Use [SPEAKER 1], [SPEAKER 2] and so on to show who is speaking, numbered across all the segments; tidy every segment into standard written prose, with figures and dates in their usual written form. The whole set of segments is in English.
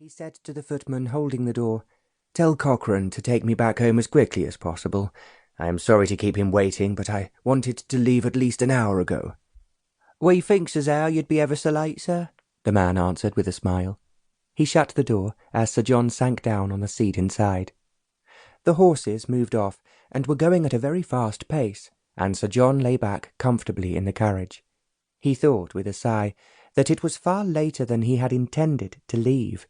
[SPEAKER 1] he said to the footman holding the door. "Tell Cochrane to take me back home as quickly as possible. I am sorry to keep him waiting, but I wanted to leave at least an hour ago." "We thinks as how you'd be ever so late, sir," the man answered with a smile. He shut the door as Sir John sank down on the seat inside. The horses moved off and were going at a very fast pace, and Sir John lay back comfortably in the carriage. He thought with a sigh that it was far later than he had intended to leave,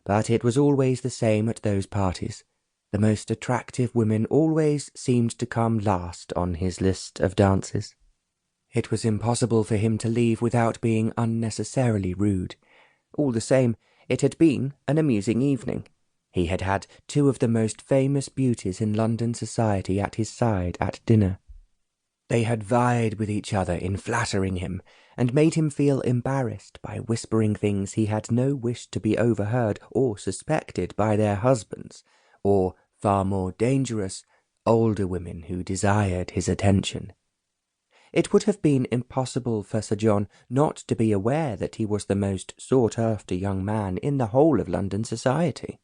[SPEAKER 1] but it was always the same at those parties. The most attractive women always seemed to come last on his list of dances. It was impossible for him to leave without being unnecessarily rude. All the same, it had been an amusing evening. He had had two of the most famous beauties in London society at his side at dinner. They had vied with each other in flattering him, and made him feel embarrassed by whispering things he had no wish to be overheard or suspected by their husbands, or, far more dangerous, older women who desired his attention. It would have been impossible for Sir John not to be aware that he was the most sought-after young man in the whole of London society.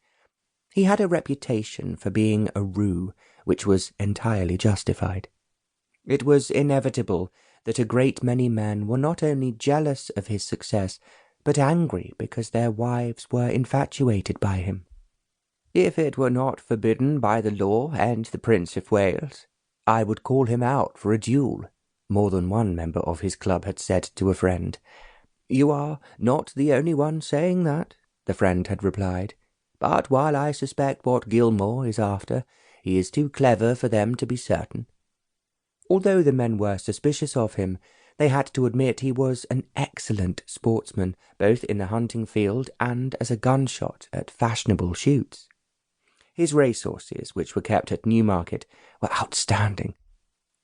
[SPEAKER 1] He had a reputation for being a roue, which was entirely justified. It was inevitable that a great many men were not only jealous of his success, but angry because their wives were infatuated by him. "If it were not forbidden by the law and the Prince of Wales, I would call him out for a duel," more than one member of his club had said to a friend. "You are not the only one saying that," the friend had replied. "But while I suspect what Gilmour is after, he is too clever for them to be certain." Although the men were suspicious of him, they had to admit he was an excellent sportsman, both in the hunting field and as a gunshot at fashionable shoots. His racehorses, which were kept at Newmarket, were outstanding,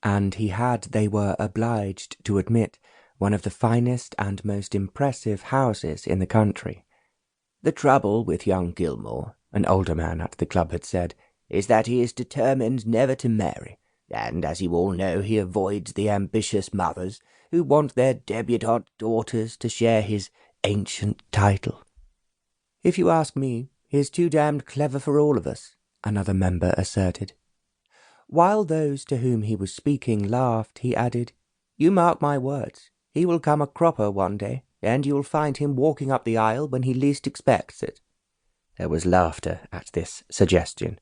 [SPEAKER 1] and he had, they were obliged to admit, one of the finest and most impressive houses in the country. "The trouble with young Gilmour," an older man at the club had said, "is that he is determined never to marry, and, as you all know, he avoids the ambitious mothers who want their debutante daughters to share his ancient title." "If you ask me, he is too damned clever for all of us," another member asserted. While those to whom he was speaking laughed, he added, "You mark my words, he will come a cropper one day, and you'll find him walking up the aisle when he least expects it." There was laughter at this suggestion.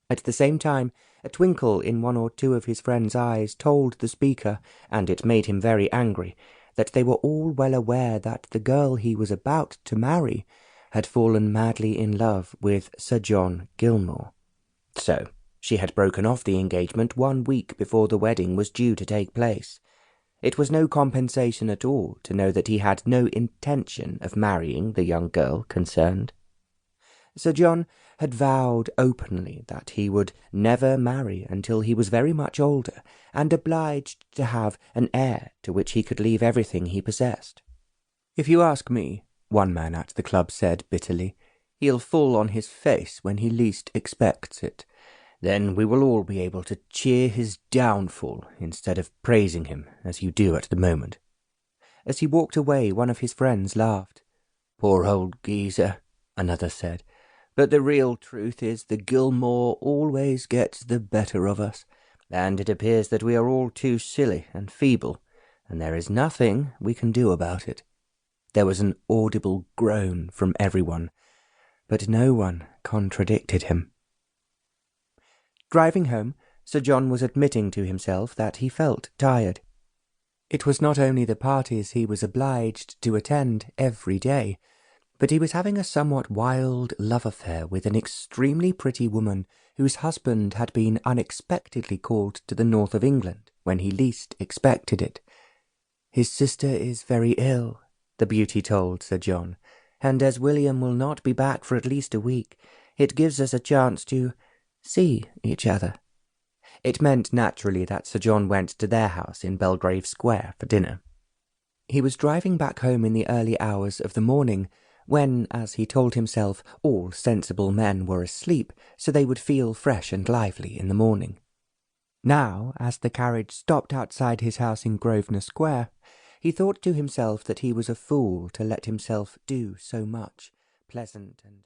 [SPEAKER 1] At the same time, a twinkle in one or two of his friends' eyes told the speaker, and it made him very angry, that they were all well aware that the girl he was about to marry had fallen madly in love with Sir John Gilmour. So she had broken off the engagement 1 week before the wedding was due to take place. It was no compensation at all to know that he had no intention of marrying the young girl concerned. Sir John had vowed openly that he would never marry until he was very much older and obliged to have an heir to which he could leave everything he possessed. "If you ask me," one man at the club said bitterly, "he'll fall on his face when he least expects it. Then we will all be able to cheer his downfall instead of praising him as you do at the moment." As he walked away, one of his friends laughed. "Poor old geezer," another said. "But the real truth is the Gilmour always gets the better of us, and it appears that we are all too silly and feeble, and there is nothing we can do about it." There was an audible groan from everyone, but no one contradicted him. Driving home, Sir John was admitting to himself that he felt tired. It was not only the parties he was obliged to attend every day, but he was having a somewhat wild love affair with an extremely pretty woman whose husband had been unexpectedly called to the north of England when he least expected it. "His sister is very ill," the beauty told Sir John, "and as William will not be back for at least a week, it gives us a chance to see each other." It meant naturally that Sir John went to their house in Belgrave Square for dinner. He was driving back home in the early hours of the morning, when, as he told himself, all sensible men were asleep, so they would feel fresh and lively in the morning. Now, as the carriage stopped outside his house in Grosvenor Square, he thought to himself that he was a fool to let himself do so much pleasant and